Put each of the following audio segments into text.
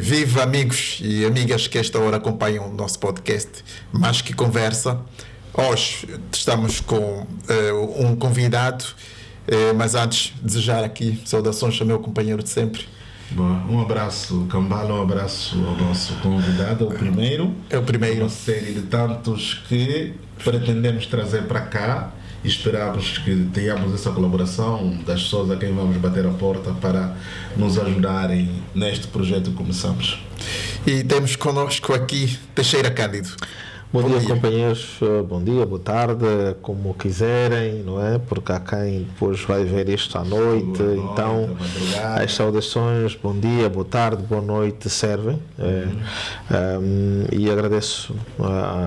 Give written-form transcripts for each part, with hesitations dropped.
Viva amigos e amigas que esta hora acompanham o nosso podcast Mais Que Conversa. Hoje estamos com um convidado, mas antes desejar aqui saudações ao meu companheiro de sempre. Bom, um abraço, Cambala, um abraço ao nosso convidado, o primeiro. É o primeiro. Uma série de tantos que pretendemos trazer para cá. Esperamos que tenhamos essa colaboração das pessoas a quem vamos bater a porta para nos ajudarem neste projeto que começamos. E temos connosco aqui Teixeira Cândido. Bom dia, companheiros. Bom dia, boa tarde, como quiserem, não é? Porque há quem depois vai ver isto à noite, então as saudações, bom dia, boa tarde, boa noite, servem. E agradeço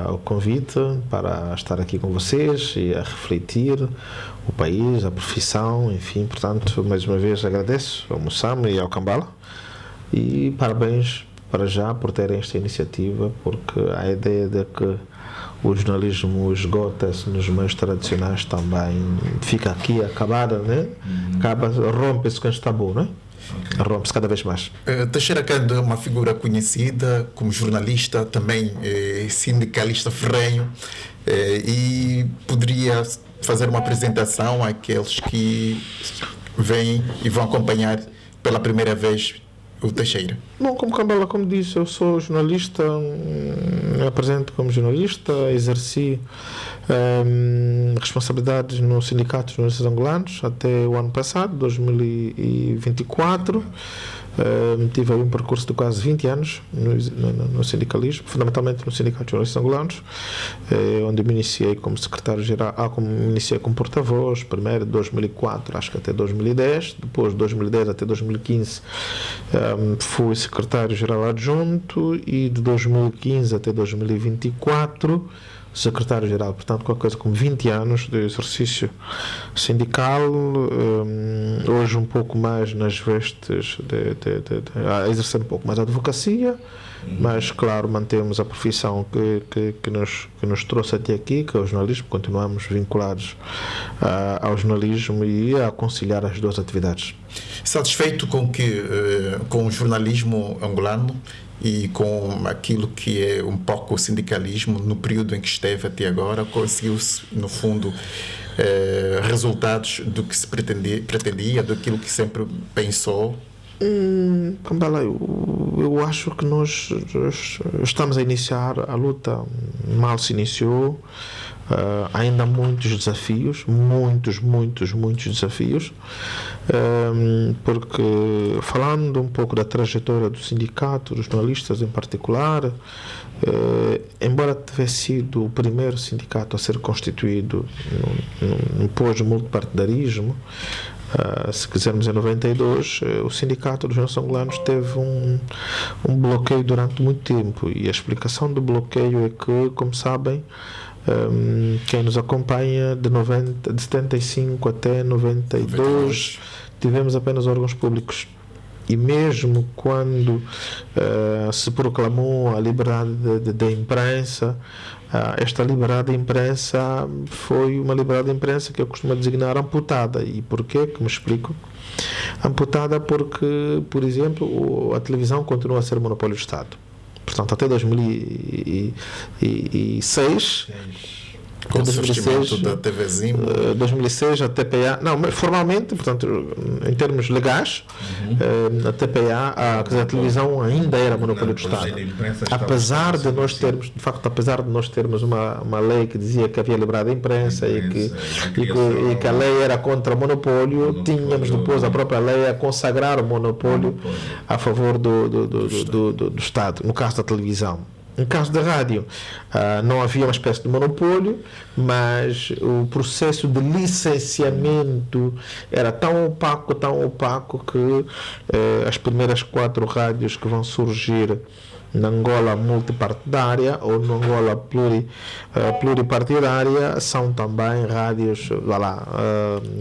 o convite para estar aqui com vocês e a refletir o país, a profissão, enfim, portanto, mais uma vez agradeço ao Mussama e ao Cambala e parabéns para já por terem esta iniciativa, porque a ideia de que o jornalismo esgota-se nos meios tradicionais também fica aqui acabada, né? Rompe-se com este tabu, né? Rompe-se cada vez mais. Teixeira Cândido é uma figura conhecida como jornalista, também sindicalista ferrenho, e poderia fazer uma apresentação àqueles que vêm e vão acompanhar pela primeira vez o Teixeira. Bom, como Cambala, como disse, eu sou jornalista, me apresento como jornalista, exerci responsabilidades no Sindicato de Jornalistas Angolanos até o ano passado, 2024. Tive um percurso de quase 20 anos no sindicalismo, fundamentalmente no Sindicato de Jornalistas Angolanos, onde me iniciei como secretário-geral, como me iniciei como porta-voz, primeiro de 2004, acho que até 2010, depois de 2010 até 2015 fui secretário-geral adjunto e de 2015 até 2024 secretário-geral, portanto qualquer coisa como 20 anos de exercício sindical, hoje um pouco mais nas vestes a exercer um pouco mais a advocacia, mas claro, mantemos a profissão que nos trouxe até aqui, que é o jornalismo, continuamos vinculados ao jornalismo e a conciliar as duas atividades. Satisfeito com o jornalismo angolano e com aquilo que é um pouco o sindicalismo no período em que esteve até agora, conseguiu-se, no fundo, resultados do que se pretendia, daquilo que sempre pensou? Cambala, eu acho que nós estamos a iniciar a luta, mal se iniciou, ainda há muitos desafios, muitos desafios, porque falando um pouco da trajetória do sindicato, dos jornalistas em particular, embora tivesse sido o primeiro sindicato a ser constituído no pós-multipartidarismo, se quisermos em 92, o Sindicato dos Jornalistas Angolanos teve um bloqueio durante muito tempo, e a explicação do bloqueio é que, como sabem, quem nos acompanha, de 75 até 92 tivemos apenas órgãos públicos, e mesmo quando se proclamou a liberdade da imprensa, esta liberdade de imprensa foi uma liberdade de imprensa que eu costumo designar amputada. E porquê? Que me explico. Amputada porque, por exemplo, a televisão continua a ser monopólio do Estado. Portanto, até 2006... Com o surgimento da TV Zim, 2006 a TPA, não, formalmente, portanto, em termos legais, a TPA, quer dizer, a televisão ainda era monopólio do Estado. Apesar de nós termos uma lei que dizia que havia liberdade de imprensa e que a lei era contra o monopólio, tínhamos depois a própria lei a consagrar o monopólio a favor do Estado, no caso da televisão. No caso da rádio, não havia uma espécie de monopólio, mas o processo de licenciamento era tão opaco que as primeiras 4 rádios que vão surgir na Angola multipartidária ou na Angola pluripartidária são também rádios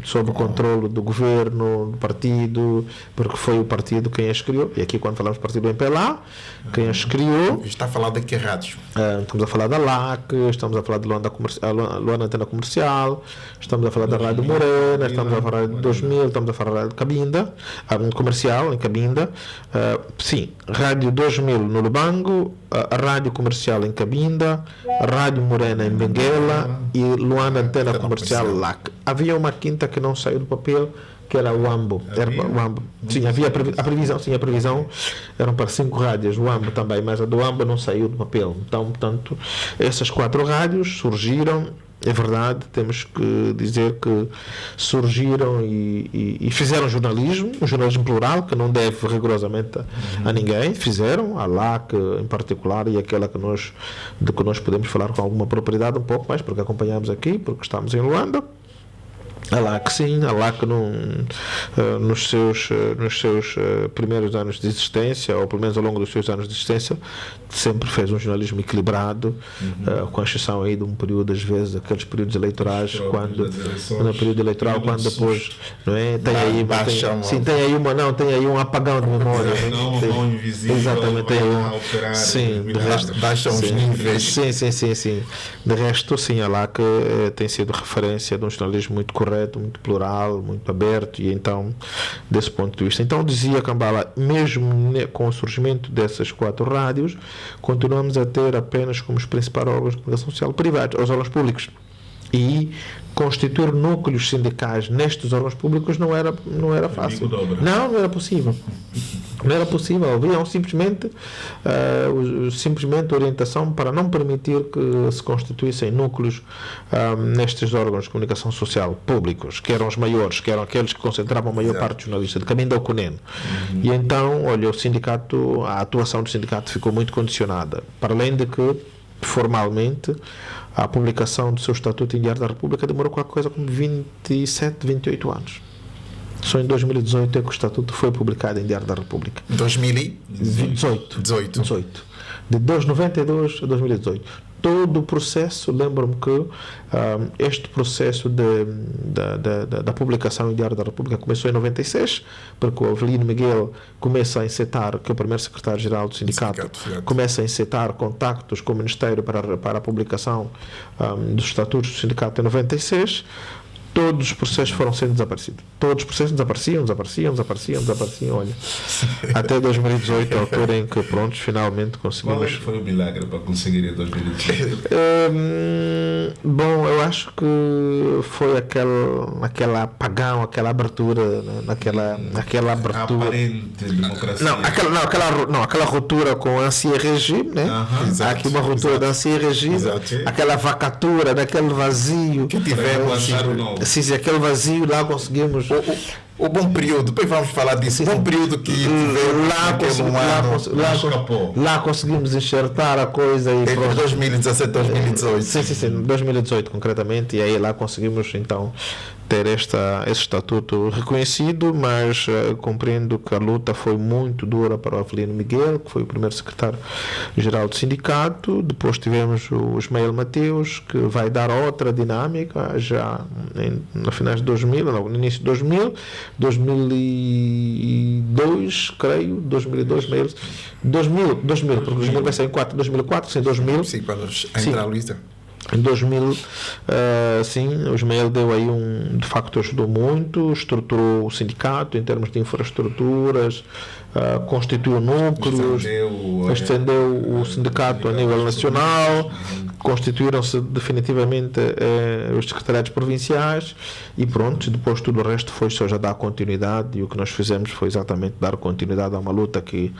sob o controle do governo, do partido, porque foi o partido quem as criou. E aqui, quando falamos do partido MPLA, quem as criou... Está a falar de que rádios? Estamos a falar da LAC, estamos a falar de Luanda Antena Comercial, estamos a falar da Rádio Morena, estamos a falar de 2000, estamos a falar de Cabinda, comercial em Cabinda, sim, Rádio 2000 no Lubango, a Rádio Comercial em Cabinda, a Rádio Morena em Benguela e Luanda Antena Comercial LAC. Havia uma quinta que não saiu do papel, que era o AMBO. Sim, havia a previsão eram para 5 rádios, o AMBO também, mas a do AMBO não saiu do papel. Então, portanto, essas 4 rádios surgiram, é verdade, temos que dizer que surgiram e fizeram jornalismo, um jornalismo plural, que não deve rigorosamente a ninguém, fizeram, a LAC em particular, e aquela de que nós podemos falar com alguma propriedade um pouco mais, porque acompanhamos aqui, porque estamos em Luanda. A LAC sim, a LAC nos seus primeiros anos de existência, ou pelo menos ao longo dos seus anos de existência, sempre fez um jornalismo equilibrado, com exceção aí de um período, às vezes, aqueles períodos eleitorais, no período eleitoral, quando depois, não é? Tem aí um apagão de memória. Não invisível. Exatamente, tem sim, de resto, baixam os níveis. Sim. De resto, sim, a LAC tem sido referência de um jornalismo muito correto, muito plural, muito aberto, e então, desse ponto de vista, então dizia Kambala, mesmo com o surgimento dessas 4 rádios, continuamos a ter apenas como os principais órgãos de comunicação social privados, os órgãos públicos, e constituir núcleos sindicais nestes órgãos públicos não era fácil. Não era possível. Não era possível. Haviam simplesmente orientação para não permitir que se constituíssem núcleos nestes órgãos de comunicação social públicos, que eram os maiores, que eram aqueles que concentravam a maior parte dos jornalistas, de Cabinda ao Cunene. E então, olha, a atuação do sindicato ficou muito condicionada, para além de que, formalmente, a publicação do seu Estatuto em Diário da República demorou qualquer coisa como 27, 28 anos. Só em 2018 é que o Estatuto foi publicado em Diário da República. 2018. De 1992 a 2018. Todo o processo, lembro-me que este processo da publicação em Diário da República começou em 96, porque o Avelino Miguel começa a encetar, que é o primeiro secretário-geral do sindicato, começa a encetar contactos com o Ministério para a publicação dos estatutos do sindicato em 96. Todos os processos foram sendo desaparecidos. Todos os processos desapareciam, olha. Até 2018, a altura em que, pronto, finalmente conseguimos... Qual foi o milagre para conseguir em 2018? Bom, eu acho que foi aquele apagão, aquela abertura, né? aquela abertura... Aparente democracia. Aquela ruptura com o ancien regime, né? Há aqui uma ruptura do ancien regime, aquela vacatura, daquele vazio que tivemos. Sim, aquele vazio, lá conseguimos... O bom período, depois vamos falar disso. O bom período que tivemos lá conseguimos enxertar a coisa. E entre 2017 e 2018. Sim, 2018 concretamente. E aí lá conseguimos então ter esse estatuto reconhecido, mas compreendo que a luta foi muito dura para o Avelino Miguel, que foi o primeiro secretário-geral do sindicato. Depois tivemos o Ismael Mateus, que vai dar outra dinâmica, já no final de 2000, no início de 2002, creio, 2002, porque 2000 vai ser em 2004, sim, 2000. Sim, quando entra a Luísa. Em 2000, sim, o Ismael deu aí de facto ajudou muito, estruturou o sindicato em termos de infraestruturas, constituiu núcleos, estendeu o sindicato a nível nacional, constituíram-se definitivamente os secretariados provinciais e pronto, depois tudo o resto foi só já dar continuidade, e o que nós fizemos foi exatamente dar continuidade a uma luta que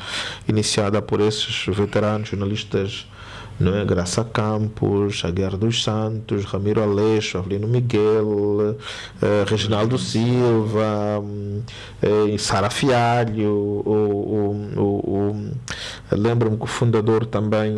iniciada por esses veteranos jornalistas, não é? Graça Campos, Aguiar dos Santos, Ramiro Aleixo, Avelino Miguel, Reginaldo Silva, Sara Fialho, lembro-me que o fundador também,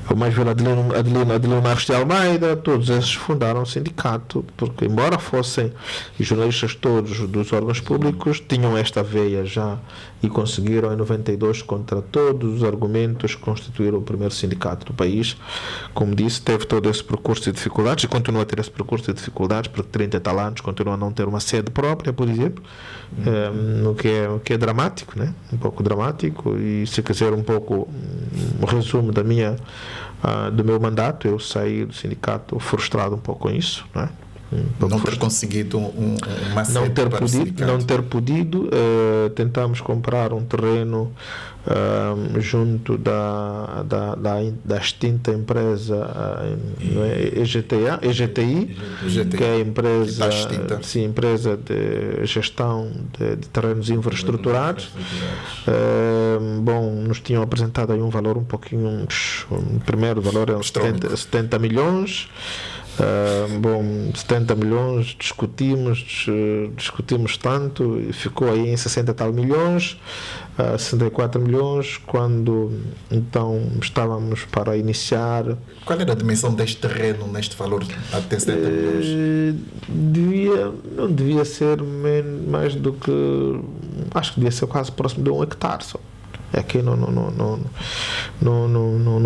o mais velho Adelino Marques de Almeida, todos esses fundaram o sindicato, porque embora fossem jornalistas todos dos órgãos públicos, tinham esta veia já e conseguiram em 92, contra todos os argumentos, constituir o primeiro sindicato do país. Como disse, teve todo esse percurso de dificuldades e continua a ter esse percurso de dificuldades, porque 30 e tal anos continua a não ter uma sede própria, por exemplo, o que é dramático, né? Um pouco dramático. E se quiser um pouco um resumo do meu mandato, eu saí do sindicato frustrado um pouco com isso, né? Não ter conseguido uma sede para o sindicato. Não ter podido. Tentamos comprar um terreno junto da extinta empresa EGTI, que é a empresa, empresa de gestão de terrenos infraestruturados. Nos tinham apresentado aí um valor um pouquinho, o primeiro valor é 70 milhões. 70 milhões, discutimos tanto e ficou aí em 60 e tal milhões, 64 milhões, quando então estávamos para iniciar. Qual era a dimensão deste terreno neste valor até 70 milhões? Não devia ser mais do que, acho que devia ser quase próximo de 1 hectare só. Aqui no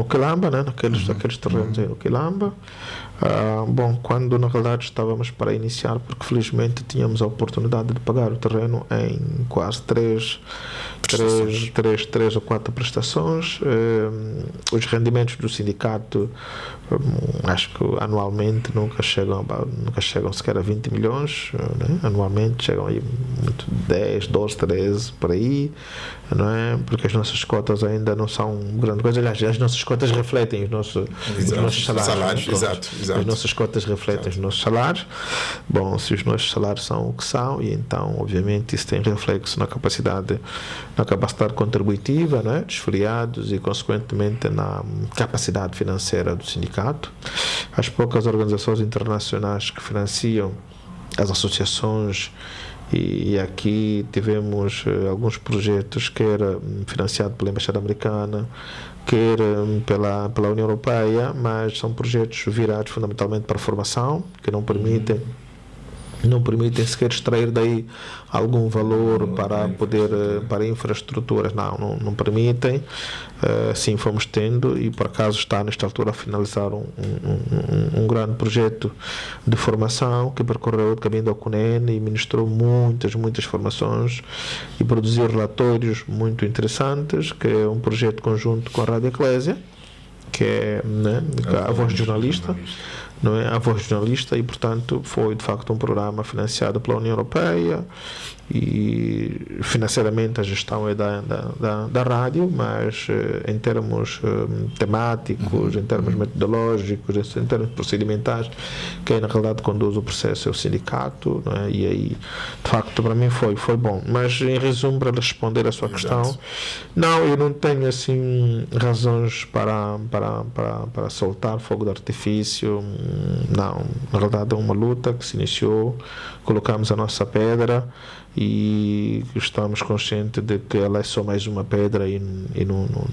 Quilamba, né? Naqueles terrenos aí no Quilamba. Quando na realidade estávamos para iniciar, porque felizmente tínhamos a oportunidade de pagar o terreno em quase 3 ou 4 prestações. Os rendimentos do sindicato, acho que anualmente nunca chegam sequer a 20 milhões, né? Anualmente chegam aí muito 10, 12, 13 por aí, não é? Porque as nossas cotas ainda não são grande coisa. Aliás, as nossas cotas refletem os nossos salários. Exato. As nossas cotas refletem os nossos salários. Se os nossos salários são o que são, e então, obviamente, isso tem reflexo na capacidade contributiva, né, dos filiados e, consequentemente, na capacidade financeira do sindicato. As poucas organizações internacionais que financiam as associações, e aqui tivemos alguns projetos, quer financiado pela Embaixada Americana, quer pela União Europeia, mas são projetos virados fundamentalmente para a formação, que não permitem sequer extrair daí algum valor para infraestruturas, não permitem. Sim, fomos tendo, e por acaso está nesta altura a finalizar um grande projeto de formação que percorreu o caminho da CUNEN e ministrou muitas formações e produziu relatórios muito interessantes, que é um projeto conjunto com a Rádio Eclésia, que é, né, a voz do jornalista. Não é? A voz jornalista, e portanto foi de facto um programa financiado pela União Europeia, e financeiramente a gestão é da rádio, mas em termos temáticos, em termos metodológicos, em termos procedimentais, quem na realidade conduz o processo é o sindicato, não é? E aí de facto para mim foi bom. Mas em resumo, para responder a sua questão, não, eu não tenho assim razões para soltar fogo de artifício. Não, na realidade é uma luta que se iniciou, colocamos a nossa pedra e estamos conscientes de que ela é só mais uma pedra e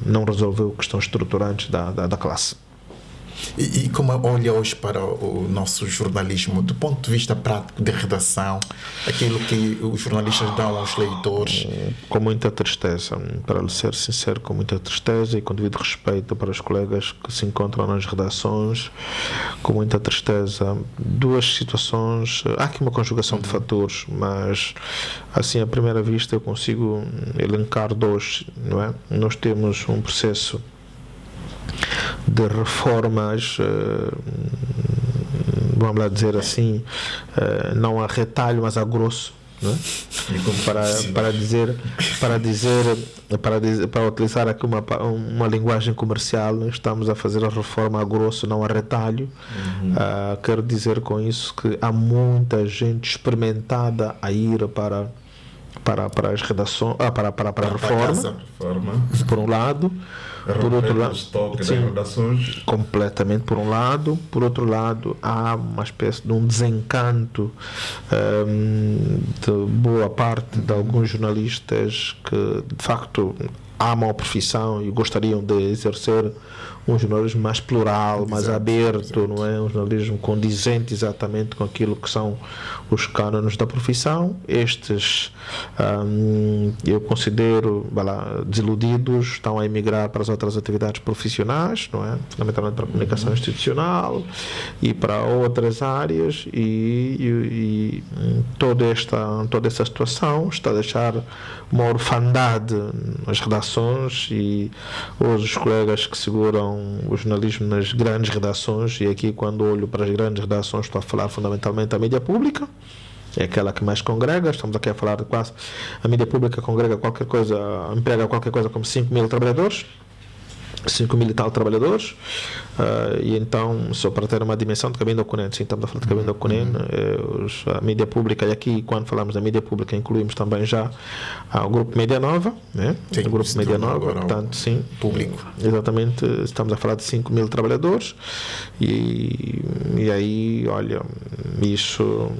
não resolveu questões estruturantes da classe. E como olha hoje para o nosso jornalismo, do ponto de vista prático de redação, aquilo que os jornalistas dão aos leitores? Com muita tristeza, para lhe ser sincero, com muita tristeza, e com devido respeito para os colegas que se encontram nas redações, com muita tristeza. Duas situações, há aqui uma conjugação de fatores, mas assim à primeira vista eu consigo elencar dois, não é? Nós temos um processo de reformas, vamos lá dizer assim, não a retalho, mas a grosso, não é? Para utilizar aqui uma linguagem comercial, estamos a fazer a reforma a grosso, não a retalho. Quero dizer com isso que há muita gente experimentada a ir para para as redações, para a reforma, por um lado. Por outro lado, sim, completamente por um lado. Por outro lado, há uma espécie de um desencanto de boa parte de alguns jornalistas que, de facto, amam a profissão e gostariam de exercer um jornalismo mais plural, mais aberto, não é? Um jornalismo condizente exatamente com aquilo que são os cânones da profissão. Estes, eu considero, desiludidos, estão a emigrar para as outras atividades profissionais, não é? Fundamentalmente para a comunicação institucional e para outras áreas, e toda essa situação está a deixar uma orfandade nas redações, e hoje os colegas que seguram o jornalismo nas grandes redações, e aqui quando olho para as grandes redações estou a falar fundamentalmente da mídia pública, é aquela que mais congrega. Estamos aqui a falar de quase, a mídia pública congrega qualquer coisa, emprega qualquer coisa como 5.000 trabalhadores, 5.000 e tal trabalhadores, e então, só para ter uma dimensão de Cabinda Cunene, sim, estamos a falar de Cabinda Cunene, a mídia pública, e aqui quando falamos da mídia pública incluímos também já o Grupo Mídia Nova, né? Sim, o Grupo Mídia Nova, portanto, sim, público. Exatamente, estamos a falar de 5.000 trabalhadores, e aí, olha, isso,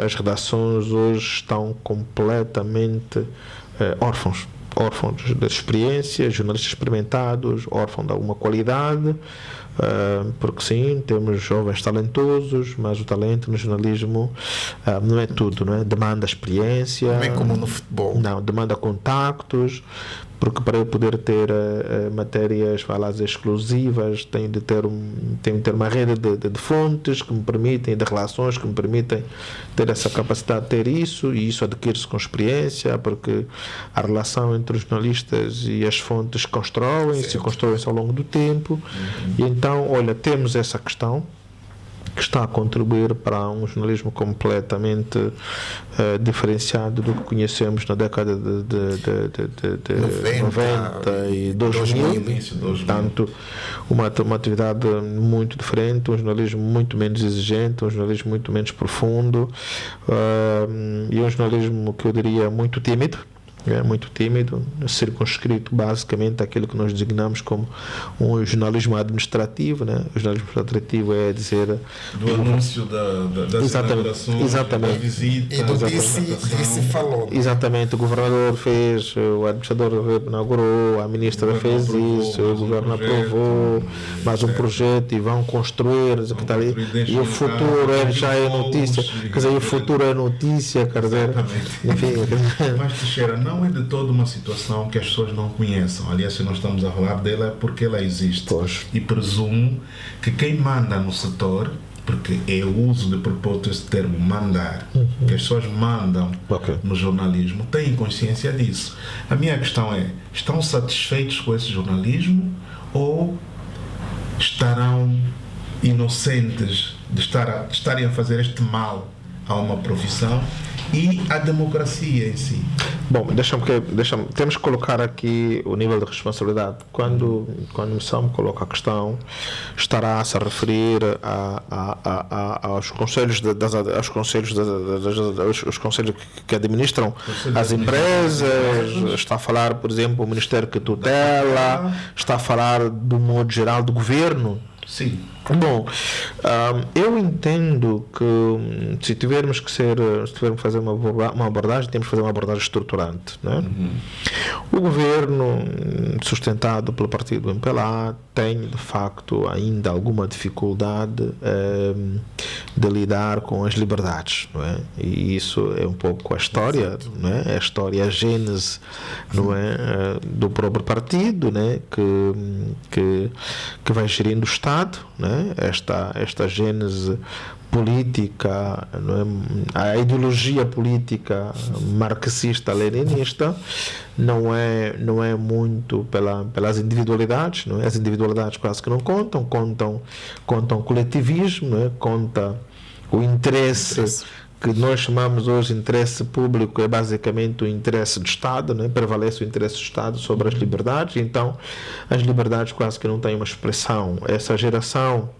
as redações hoje estão completamente órfãos de experiência, jornalistas experimentados, órfãos de alguma qualidade, porque sim, temos jovens talentosos, mas o talento no jornalismo não é tudo, não é? Demanda experiência. Não é como no futebol. Não, demanda contactos, porque para eu poder ter matérias exclusivas tenho de ter uma rede de fontes que me permitem, de relações que me permitem ter essa capacidade de ter isso, e isso adquire-se com experiência, porque a relação entre os jornalistas e as fontes constroem-se ao longo do tempo. E então, olha, temos essa questão que está a contribuir para um jornalismo completamente diferenciado do que conhecemos na década de 90 e 2000. Portanto, uma atividade muito diferente, um jornalismo muito menos exigente, um jornalismo muito menos profundo, e um jornalismo que eu diria muito tímido, circunscrito basicamente àquilo que nós designamos como um jornalismo administrativo, né? O jornalismo administrativo é dizer do anúncio das inaugurações, da visita, e do disse falou. Exatamente, o governador fez, o administrador inaugurou, a ministra fez isso, o governo aprovou mais um projeto e vão construir, e o futuro já é notícia, quer dizer, o futuro é notícia, quer dizer, enfim. Mas Teixeira, não é de toda uma situação que as pessoas não conheçam. Aliás, se nós estamos a falar dela é porque ela existe. Pois. E presumo que quem manda no setor, porque é o uso de propósito esse termo mandar, que as pessoas mandam no jornalismo, têm consciência disso. A minha questão é, estão satisfeitos com esse jornalismo ou estarão inocentes de estarem a fazer este mal a uma profissão e à democracia em si? Bom, temos que colocar aqui o nível de responsabilidade. Quando a missão me coloca a questão, estará a se referir aos conselhos os conselhos que administram as empresas, está a falar, por exemplo, o Ministério que tutela, está a falar do modo geral do governo. Sim. Bom, eu entendo que se tivermos que fazer uma abordagem, temos que fazer uma abordagem estruturante, né? O governo, sustentado pelo partido MPLA, tem de facto ainda alguma dificuldade de lidar com as liberdades, não é? E isso é um pouco a história, não é? A história, a gênese, não é? Do próprio partido, né? Que vai gerindo o Estado, né? Esta gênese política, não é? A ideologia política marxista-leninista não é muito pelas individualidades, não é? As individualidades quase que não contam coletivismo, não é? Conta o interesse que nós chamamos hoje de interesse público, é basicamente o interesse do Estado, né? Prevalece o interesse do Estado sobre as liberdades, então as liberdades quase que não têm uma expressão. Essa geração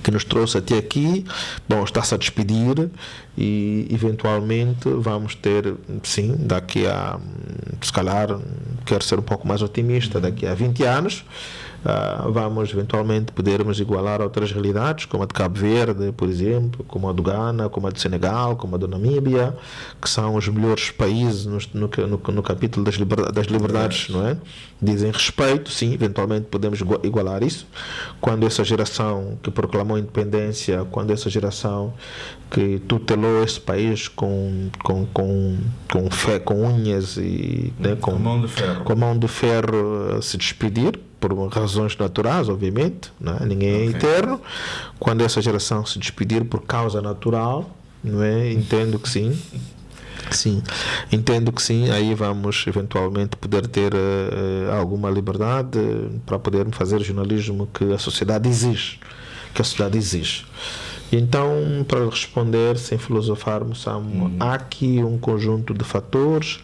que nos trouxe até aqui. Bom, está-se a despedir e eventualmente vamos ter, sim, daqui a, se calhar, quero ser um pouco mais otimista, daqui a 20 anos, vamos eventualmente podermos igualar outras realidades, como a de Cabo Verde, por exemplo, como a do Ghana, como a de Senegal, como a do Namíbia, que são os melhores países no capítulo das liberdades, não é? Dizem respeito, sim, eventualmente podemos igualar isso, quando essa geração que proclamou a independência, quando essa geração que tutelou esse país com unhas e, né, com mão de ferro se despedir, por razões naturais, obviamente, não é? Ninguém é eterno. Quando essa geração se despedir por causa natural, não é? Entendo que sim. Sim, entendo que sim. Aí vamos eventualmente poder ter alguma liberdade para poder fazer o jornalismo que a sociedade exige. Então, para responder, sem filosofarmos, há aqui um conjunto de fatores.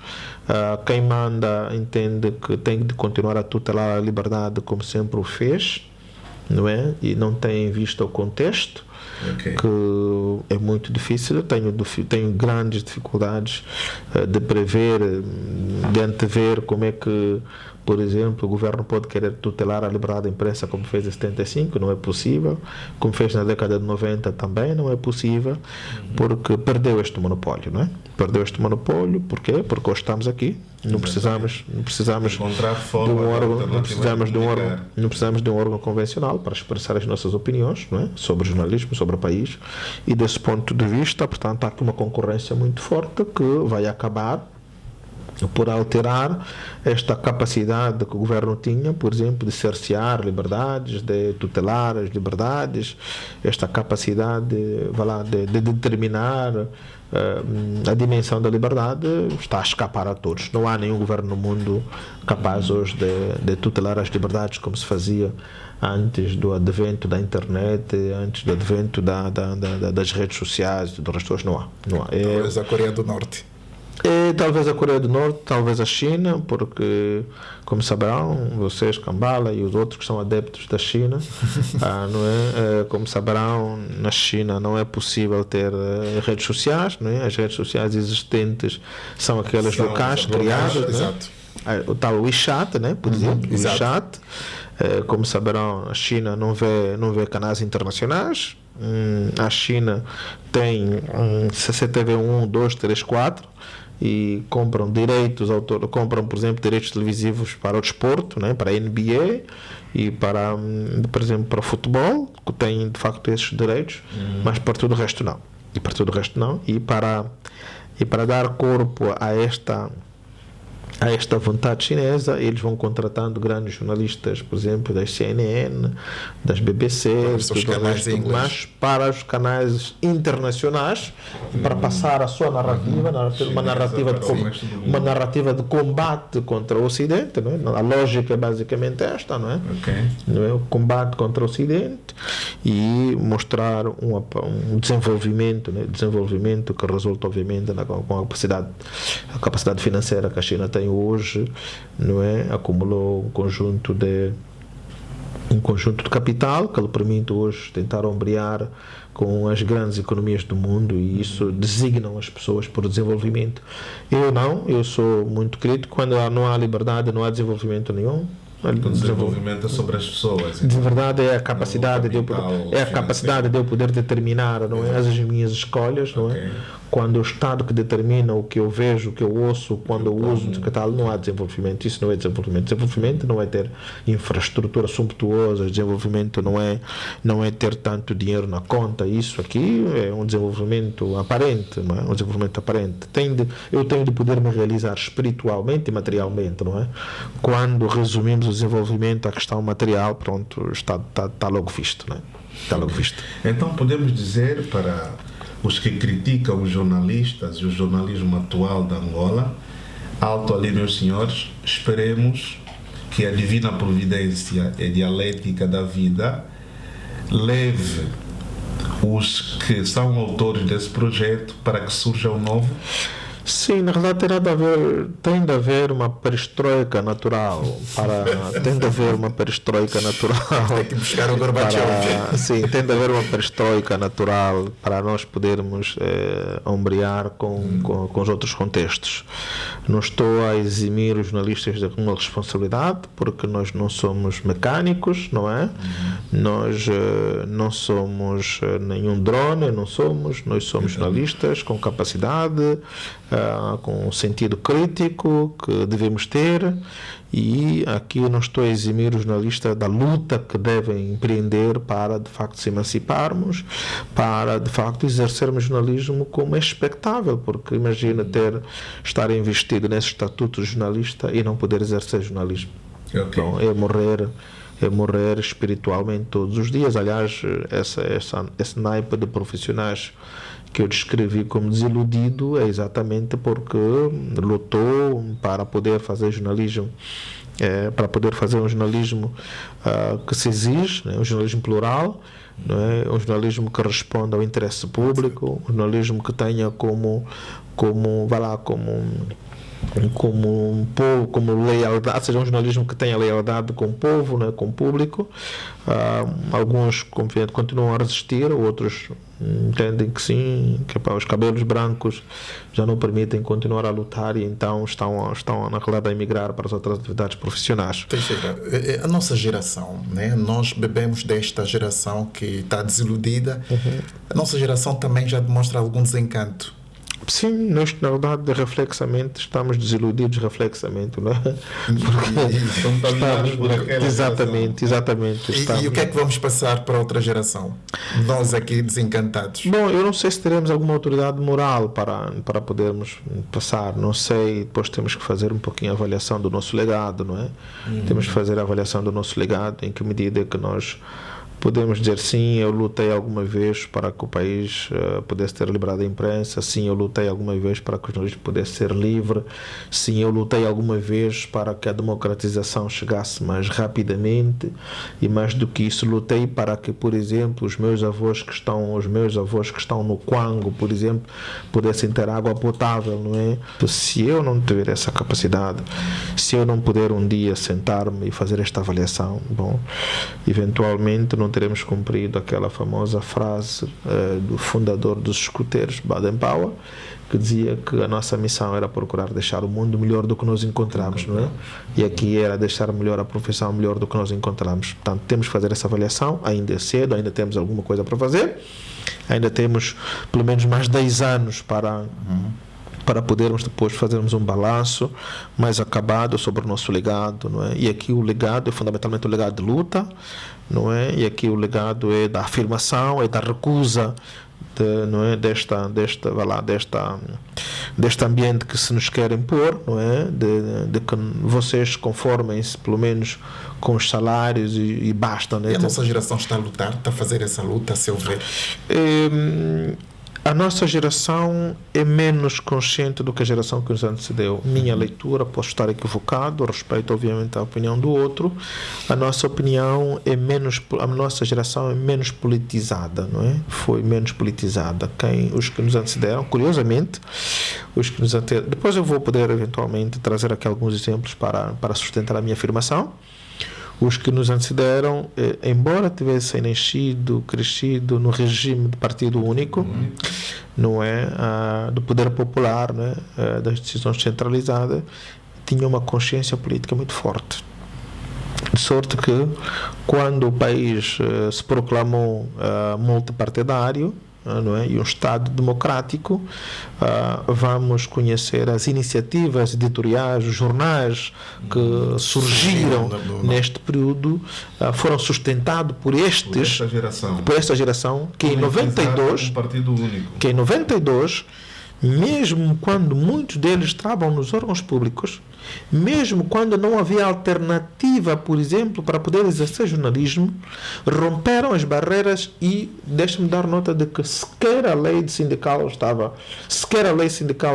Quem manda entende que tem de continuar a tutelar a liberdade como sempre o fez, não é? E não tem em vista o contexto, que é muito difícil. Tenho grandes dificuldades de prever, de antever como é que, por exemplo, o governo pode querer tutelar a liberdade da imprensa como fez em 75, não é possível. Como fez na década de 90 também não é possível, porque perdeu este monopólio, não é? Perdeu este monopólio, porquê? Porque hoje estamos aqui, não precisamos de um órgão convencional para expressar as nossas opiniões, não é? Sobre jornalismo, sobre o país, e desse ponto de vista, portanto, há aqui uma concorrência muito forte que vai acabar por alterar esta capacidade que o governo tinha, por exemplo, de cercear liberdades, de tutelar as liberdades, esta capacidade de determinar a dimensão da liberdade está a escapar a todos. Não há nenhum governo no mundo capaz hoje de tutelar as liberdades como se fazia antes do advento da internet, antes do advento das redes sociais, do resto hoje não há. Talvez a Coreia do Norte. Talvez a Coreia do Norte, talvez a China, porque, como saberão, vocês, Kambala e os outros que são adeptos da China, não é? Como saberão, na China não é possível ter redes sociais, não é? As redes sociais existentes são aquelas locais criadas, exato. O tal WeChat, né? Por exemplo, o WeChat. Como saberão, a China não vê canais internacionais. A China tem CCTV 1, 2, 3, 4 e compram direitos, compram, por exemplo, direitos televisivos para o desporto, né, para a NBA e para, por exemplo, para o futebol, que têm de facto esses direitos, mas para tudo o resto não. E para dar corpo a esta vontade chinesa, eles vão contratando grandes jornalistas, por exemplo, das CNN, das BBC, mas para os canais internacionais, para passar a sua narrativa, uma narrativa de combate contra o Ocidente, não é? A lógica é basicamente esta, não é? Não é? O combate contra o Ocidente e mostrar um desenvolvimento, né? Desenvolvimento que resulta, obviamente, com a capacidade financeira que a China tem hoje, não é? Acumulou um conjunto de capital que lhe permite hoje tentar ombrear com as grandes economias do mundo, e isso designam as pessoas por desenvolvimento. Eu sou muito crítico. Quando não há liberdade, não há desenvolvimento nenhum. O desenvolvimento é sobre as pessoas. De verdade, é a capacidade de eu poder determinar, não é, as minhas escolhas, não é? Quando o Estado que determina o que eu vejo, o que eu ouço, quando eu uso, não há desenvolvimento. Isso não é desenvolvimento. Desenvolvimento não é ter infraestrutura sumptuosa, desenvolvimento não é ter tanto dinheiro na conta. Isso aqui é um desenvolvimento aparente, não é? Um desenvolvimento aparente. Eu tenho de poder me realizar espiritualmente e materialmente, não é? Quando resumimos o desenvolvimento à questão material, pronto, está logo visto, não é? Está logo visto. Então podemos dizer, para os que criticam os jornalistas e o jornalismo atual da Angola, alto ali, meus senhores, esperemos que a divina providência e dialética da vida leve os que são autores desse projeto para que surja um novo. Sim, na realidade tem de haver uma perestroika natural tem de haver uma perestroika natural. Tem que buscar o Gorbachev. Sim, tem de haver uma perestroika natural para nós podermos ombrear com os outros contextos. Não estou a eximir os jornalistas de alguma responsabilidade, porque nós não somos mecânicos, não é? Nós não somos nenhum drone, nós somos jornalistas com capacidade, com sentido crítico que devemos ter, e aqui eu não estou a eximir os jornalistas da luta que devem empreender para de facto se emanciparmos, para de facto exercermos jornalismo como é expectável, porque imagina estar investido nesse estatuto de jornalista e não poder exercer jornalismo. Okay. Então, é morrer espiritualmente todos os dias. Aliás, esse naipe de profissionais que eu descrevi como desiludido é exatamente porque lutou para poder fazer jornalismo, para poder fazer um jornalismo que se exige, né? Um jornalismo plural, não é? Um jornalismo que responda ao interesse público, um jornalismo que tenha como lealdade, ou seja, um jornalismo que tenha lealdade com o povo, né, com o público. Alguns continuam a resistir, outros entendem que sim, que os cabelos brancos já não permitem continuar a lutar, e então estão na realidade a emigrar para as outras atividades profissionais. A nossa geração, né? Nós bebemos desta geração que está desiludida. A nossa geração também já demonstra algum desencanto. Sim, nós na verdade reflexamente estamos desiludidos reflexamente, não é? Exatamente. E o que é que vamos passar para outra geração? Nós aqui desencantados. Bom, eu não sei se teremos alguma autoridade moral para podermos passar, não sei, depois temos que fazer um pouquinho a avaliação do nosso legado, não é? Temos que fazer a avaliação do nosso legado, em que medida que nós podemos dizer sim, eu lutei alguma vez para que o país pudesse ter liberdade de imprensa, sim, eu lutei alguma vez para que o jornalismo pudesse ser livre, sim, eu lutei alguma vez para que a democratização chegasse mais rapidamente, e mais do que isso, lutei para que, por exemplo, os meus avós que estão no Quango, por exemplo, pudessem ter água potável, não é? Se eu não tiver essa capacidade, se eu não puder um dia sentar-me e fazer esta avaliação, bom, eventualmente não teremos cumprido aquela famosa frase do fundador dos escuteiros, Baden-Powell, que dizia que a nossa missão era procurar deixar o mundo melhor do que nós encontramos, não é? E aqui era deixar melhor a profissão melhor do que nós encontramos. Portanto, temos que fazer essa avaliação, ainda é cedo, ainda temos alguma coisa para fazer, ainda temos pelo menos mais 10 anos para podermos depois fazermos um balanço mais acabado sobre o nosso legado, não é? E aqui o legado é fundamentalmente o legado de luta, não é? E aqui o legado é da afirmação, é da recusa não é? deste ambiente que se nos quer impor, não é? De que vocês conformem-se pelo menos com os salários e basta, não é? E a nossa geração está a lutar, está a fazer essa luta, a seu ver? A nossa geração é menos consciente do que a geração que nos antecedeu. Minha leitura, posso estar equivocado, respeito obviamente a opinião do outro. A nossa geração é menos politizada, não é? Foi menos politizada. Os que nos antecederam, curiosamente, depois eu vou poder eventualmente trazer aqui alguns exemplos para sustentar a minha afirmação. Os que nos antecederam, embora tivessem crescido no regime de partido único, não é, do poder popular, não é, das decisões centralizadas, tinham uma consciência política muito forte. De sorte que, quando o país se proclamou multipartidário, não é? E um Estado democrático, vamos conhecer as iniciativas editoriais, os jornais que surgiram neste período, foram sustentados por esta geração que em 92, mesmo quando muitos deles estavam nos órgãos públicos, mesmo quando não havia alternativa, por exemplo, para poder exercer jornalismo, romperam as barreiras e deixe-me dar nota de que sequer a lei sindical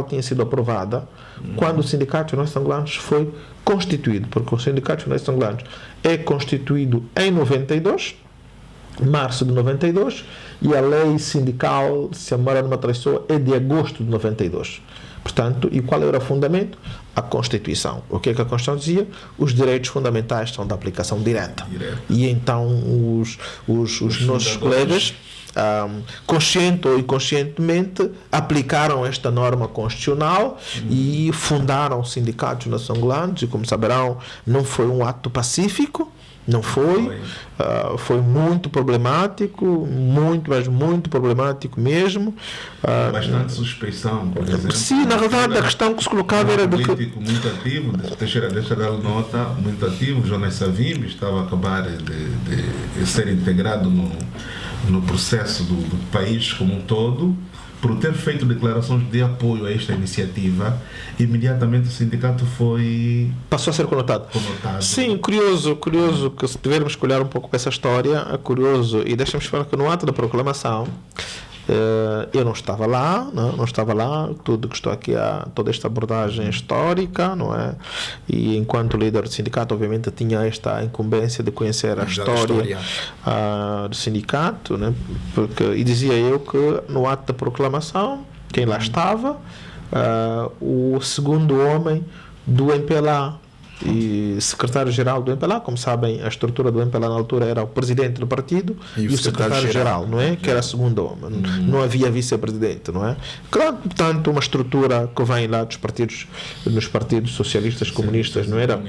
tinha sido aprovada quando o Sindicato de Jornalistas Angolanos foi constituído, porque o Sindicato de Jornalistas Angolanos é constituído em 92, março de 92, e a lei sindical, se a memória não me traiçoou, é de agosto de 92. Portanto, e qual era o fundamento? A Constituição. O que é que a Constituição dizia? Os direitos fundamentais são de aplicação direta. E então os nossos colegas, consciente ou inconscientemente, aplicaram esta norma constitucional e fundaram sindicatos nacionais, e como saberão, não foi um ato pacífico, não foi, foi muito problemático, mas muito problemático mesmo. Bastante suspeição, por exemplo. Sim, na verdade a questão que se colocava era de que... político muito ativo, deixa dar nota, muito ativo, Jonas Savimbi estava a acabar de ser integrado no processo do país como um todo, por ter feito declarações de apoio a esta iniciativa. Imediatamente o sindicato passou a ser conotado. Sim, curioso que se tivermos que olhar um pouco para essa história, é curioso, e deixa-me falar que no ato da proclamação eu não estava lá, não estava lá, tudo que estou aqui, toda esta abordagem histórica, não é? E enquanto líder do sindicato, obviamente, tinha esta incumbência de conhecer a história do sindicato, né? E dizia eu que no ato da proclamação, quem lá estava, o segundo homem do MPLA e secretário-geral do MPLA, como sabem, a estrutura do MPLA na altura era o presidente do partido e o secretário-geral, não é? Que era segundo homem, não havia vice-presidente, não é? Claro, portanto, uma estrutura que vem lá dos partidos socialistas, comunistas, não era?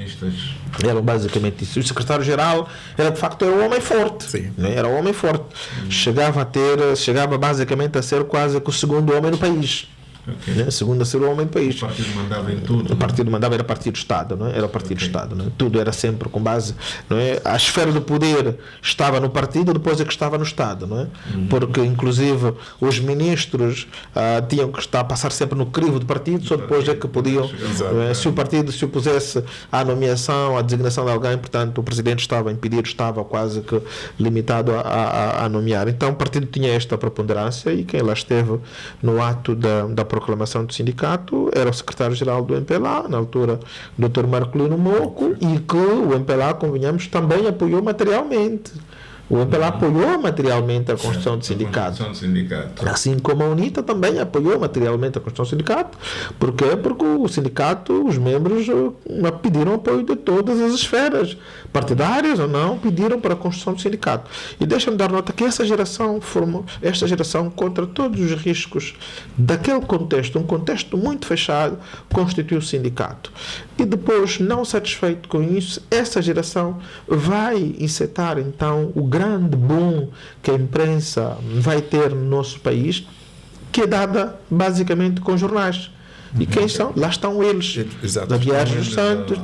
Era basicamente isso. O secretário-geral era, de facto, o homem forte, não é? Era o homem forte. Chegava basicamente a ser quase que o segundo homem do país. Né? Segundo a ser o homem do país. O partido mandava em tudo. O partido mandava, era partido-Estado, não é? Era o partido-Estado, não é? Tudo era sempre com base, não é? A esfera do poder estava no partido, depois é que estava no Estado, não é? Porque, inclusive, os ministros tinham que passar sempre no crivo do partido, só depois é que podiam, se o partido se opusesse à nomeação, à designação de alguém, portanto, o presidente estava impedido, estava quase que limitado a nomear. Então, o partido tinha esta preponderância e quem lá esteve no ato da proclamação do sindicato era o secretário-geral do MPLA, na altura o Dr. Marcolino Moco, e que o MPLA, convenhamos, também apoiou materialmente. O MPLA apoiou materialmente a construção do sindicato. Assim como a UNITA também apoiou materialmente a construção do sindicato. Por quê? Porque o sindicato, os membros pediram apoio de todas as esferas, partidárias ou não, pediram para a construção do sindicato. E deixa-me dar nota que esta geração contra todos os riscos daquele contexto, um contexto muito fechado, constituiu o sindicato. E depois, não satisfeito com isso, essa geração vai encetar então o grande boom que a imprensa vai ter no nosso país, que é dada basicamente com jornais. E quem são? Lá estão eles. Aguiar dos Santos,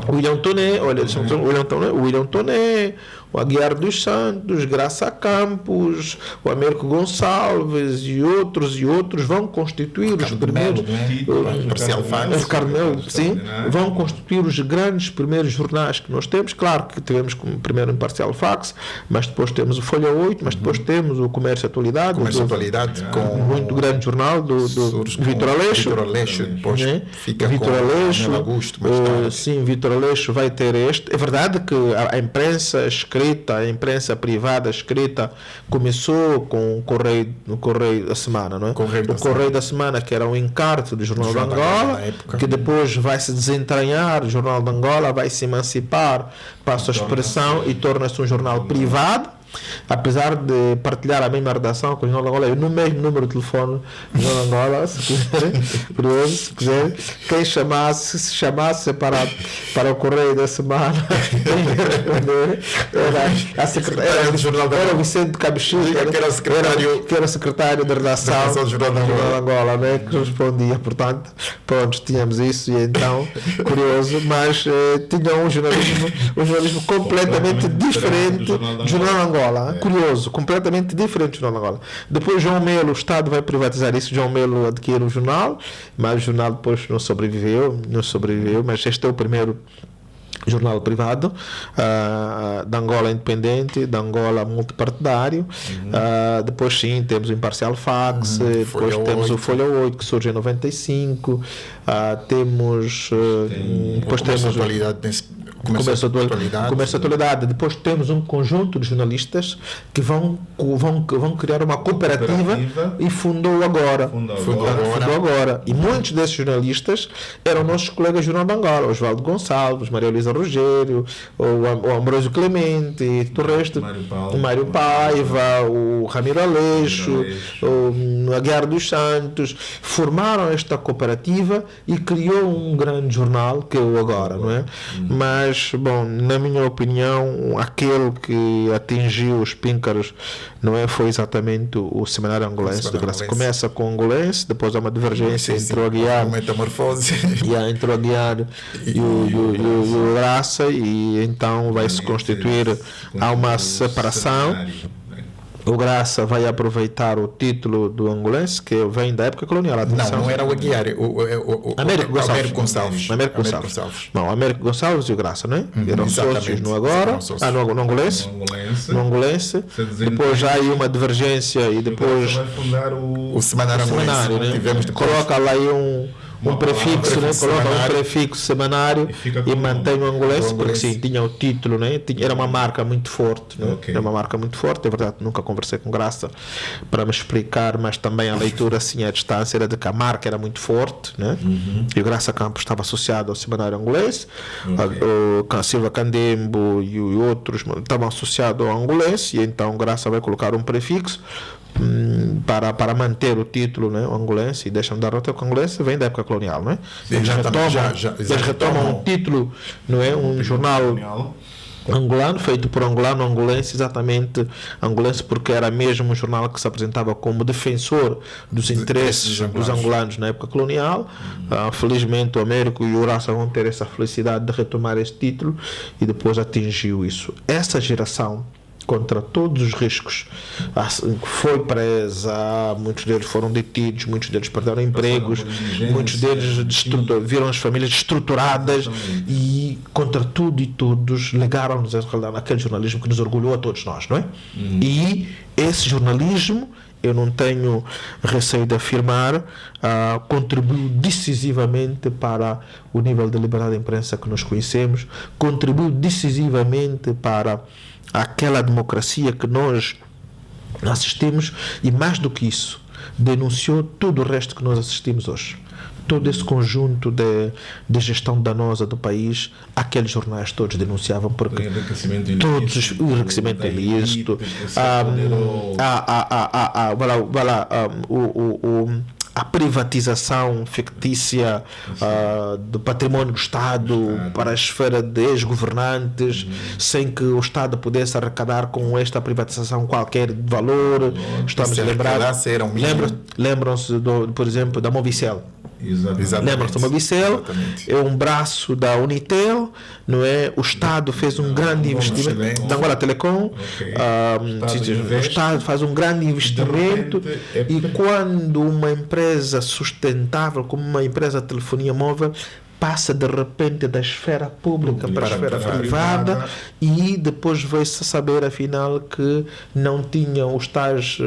William Toné, o Aguiar dos Santos, Graça Campos, o Américo Gonçalves e outros vão constituir os primeiros vão constituir os grandes primeiros jornais que nós temos. Claro que tivemos como primeiro Imparcial Fax, mas depois temos o Folha 8, mas depois temos o Comércio Atualidade, com muito grande jornal do Vítor Aleixo, depois fica Vítor Aleixo, sim, Vítor Aleixo vai ter este. É verdade que a imprensa escrita, a imprensa privada escrita começou com o Correio da Semana, não é? O Correio da Semana, que era um encarte do Jornal de Angola, que depois vai se desentranhar, o Jornal de Angola vai se emancipar, passa a expressão e torna-se um jornal privado. Apesar de partilhar a mesma redação com o Jornal de Angola, no mesmo número de telefone do Jornal de Angola, se quiser, quem se chamasse para o Correio da Semana era o Vicente Cabichil, que era o secretário da redação do Jornal de Angola, né, que respondia. Portanto, pronto, tínhamos isso. E então, curioso, mas tinha um jornalismo completamente diferente do Jornal de Angola. Curioso, completamente diferente do Jornal de Angola. Depois João Melo, o Estado vai privatizar isso. João Melo adquire um jornal, mas o jornal depois não sobreviveu, mas este é o primeiro jornal privado da Angola independente, da Angola multipartidário. Depois sim, temos o Imparcial Fax, depois temos o Folha 8, que surge em 95. Depois temos Comércio de atualidade. Depois temos um conjunto de jornalistas que vão criar uma cooperativa e fundou agora. E muitos desses jornalistas eram nossos colegas do Jornal de Angola, Osvaldo Gonçalves, Maria Luísa Rogério, o Ambrosio Clemente, e todo o resto, o Mário Paiva, o Ramiro Aleixo, o Aguiar dos Santos, formaram esta cooperativa e criou um grande jornal que é o Agora, não é? Mas, bom, na minha opinião, aquele que atingiu os píncaros, não é, foi exatamente o Semanário Angolense de Graça. Começa com o Angolense, depois há uma divergência entre o Aguiar entre o Aguiar e o Graça, e então vai se constituir, há uma separação. O Graça vai aproveitar o título do Angolense, que vem da época colonial. Não era o Aguiar, o Américo Gonçalves. Não, Américo Gonçalves e o Graça, não é? Eram sócios no Agora, no Angolense. No Angolense. Depois já há aí uma divergência e depois vai fundar o Semanário Angolense. Né? Coloca lá aí um prefixo, né? Coloca um prefixo semanário e mantém o Angolense, porque sim, tinha o título, né? Era uma marca muito forte, né? Era uma marca muito forte, é verdade, nunca conversei com Graça para me explicar, mas também a leitura assim à distância era de que a marca era muito forte, né? E o Graça Campos estava associado ao Semanário Angolense, o Silva Candembo e outros estavam associados ao Angolense, e então Graça vai colocar um prefixo para manter o título, né, o Angolense, e deixam de dar nota que o Angolense vem da época colonial, não é? Eles retomam um título, não é? Um jornal angolano, feito por angolano, Angolense, exatamente Angolense, porque era mesmo um jornal que se apresentava como defensor dos interesses dos angolanos na época colonial. Felizmente o Américo e o Graça vão ter essa felicidade de retomar esse título, e depois atingiu isso. Essa geração, contra todos os riscos, foi presa, muitos deles foram detidos, muitos deles perderam empregos, muitos deles viram as famílias estruturadas, e contra tudo e todos legaram-nos aquele jornalismo que nos orgulhou a todos nós, não é? E esse jornalismo, eu não tenho receio de afirmar, contribuiu decisivamente para o nível de liberdade de imprensa que nós conhecemos, contribuiu decisivamente para aquela democracia que nós assistimos, e mais do que isso, denunciou tudo o resto que nós assistimos hoje. Todo esse conjunto de gestão danosa do país, aqueles jornais todos denunciavam, porque o enriquecimento ilícito, a privatização fictícia do património do Estado para a esfera de ex-governantes, sem que o Estado pudesse arrecadar com esta privatização qualquer valor. Estamos a lembrar, lembram-se, por exemplo, da Movicel. Lembram-se da Movicel? É um braço da Unitel, não é? O Estado fez um grande investimento, da Angola Telecom, o Estado faz um grande investimento, e quando uma empresa sustentável como uma empresa de telefonia móvel passa de repente da esfera pública para a esfera privada, e depois vai-se saber afinal que não tinham os tais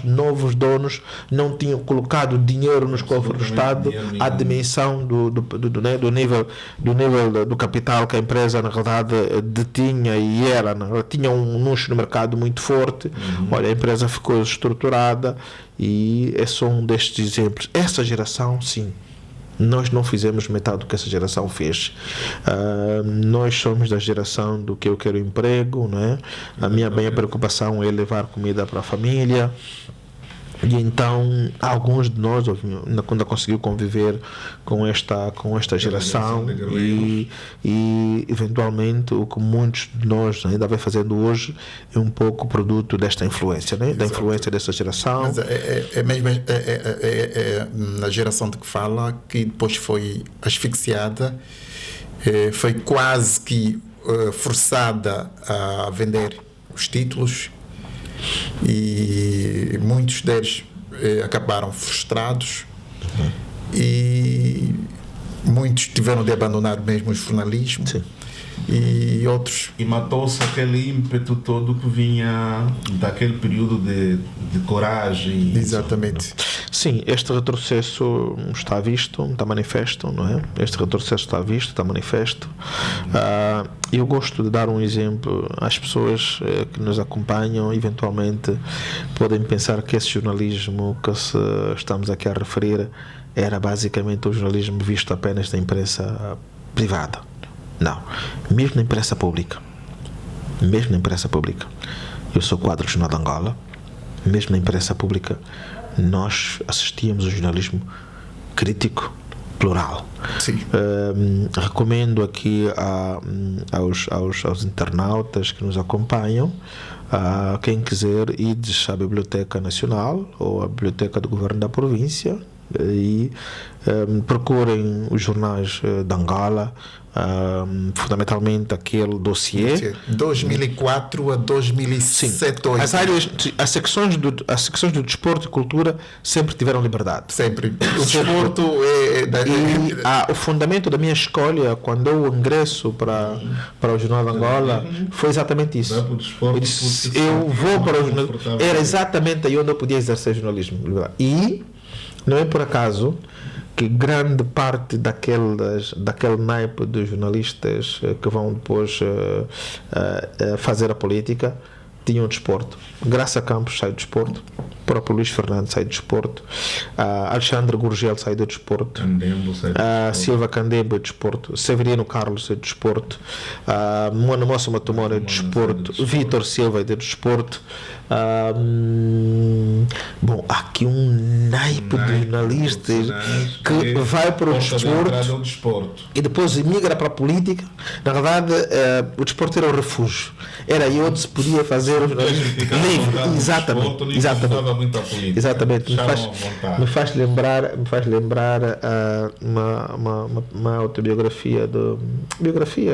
novos donos, não tinham colocado dinheiro nos cofres do Estado à dimensão do nível do capital que a empresa na realidade detinha, e tinha um nicho no mercado muito forte. Olha, a empresa ficou estruturada, e é só um destes exemplos. Essa geração, sim, nós não fizemos metade do que essa geração fez. Nós somos da geração do que eu quero emprego, não é? A minha preocupação é levar comida para a família. E então alguns de nós ainda conseguiu conviver com esta geração, e eventualmente o que muitos de nós ainda vai fazendo hoje é um pouco produto desta influência, né? Da influência dessa geração. Mas é mesmo na geração de que fala, que depois foi asfixiada, foi quase que forçada a vender os títulos, e muitos deles acabaram frustrados, e muitos tiveram de abandonar mesmo o jornalismo. Sim. E outros. E matou-se aquele ímpeto todo que vinha daquele período de coragem. Exatamente. Sim, este retrocesso está visto, está manifesto, não é? Este retrocesso está visto, está manifesto. Eu gosto de dar um exemplo às pessoas que nos acompanham, eventualmente podem pensar que esse jornalismo que estamos aqui a referir era basicamente o jornalismo visto apenas da imprensa privada. Não, mesmo na imprensa pública, eu sou quadro do Jornal de Angola, mesmo na imprensa pública, nós assistíamos ao jornalismo crítico, plural. Sim. Recomendo aqui aos internautas que nos acompanham, quem quiser ir à Biblioteca Nacional ou à Biblioteca do Governo da Província e procurem os jornais de Angola, fundamentalmente aquele dossiê 2004 a 2007. as secções do desporto e cultura sempre tiveram liberdade. Sempre. O desporto o fundamento da minha escolha quando eu ingresso para o Jornal de Angola foi exatamente isso. Eu disse, eu vou para o jornalismo. Era exatamente aí onde eu podia exercer jornalismo. E não é por acaso que grande parte daquele naipe de jornalistas que vão depois fazer a política tinham desporto. Graça Campos sai do desporto, o próprio Luís Fernando sai do desporto, Alexandre Gurgel sai do desporto, Silva Candembo é do desporto, Severino Carlos é do desporto, Moana Moça Matumora é do desporto, Vítor Silva é do desporto. Bom, há aqui um naipe de jornalistas que vai para o desporto e depois migra para a política. Na verdade, o desporto era o refúgio, era aí onde se podia fazer o jornalismo livre. Exatamente. Me faz lembrar uma autobiografia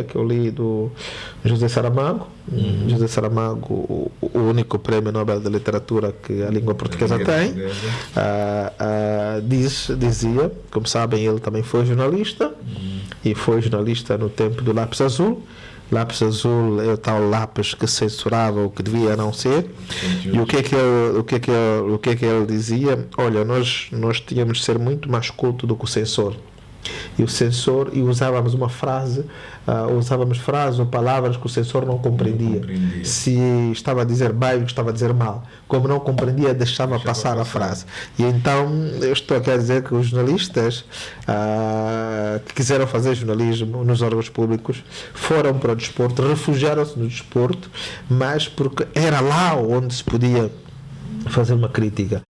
que eu li do José Saramago. José Saramago, o único prémio Nobel da Literatura que a língua portuguesa tem, dizia, como sabem, ele também foi jornalista e foi jornalista no tempo do Lápis Azul. Lápis Azul é o tal lápis que censurava o que devia não ser. E o que é que ele dizia? Olha, nós tínhamos de ser muito mais culto do que o censor. E o censor, e usávamos frases ou palavras que o censor não compreendia. Se estava a dizer bem ou estava a dizer mal, como não compreendia, deixava passar a frase. E então eu estou a dizer que os jornalistas que quiseram fazer jornalismo nos órgãos públicos foram para o desporto, refugiaram-se no desporto, mas porque era lá onde se podia fazer uma crítica.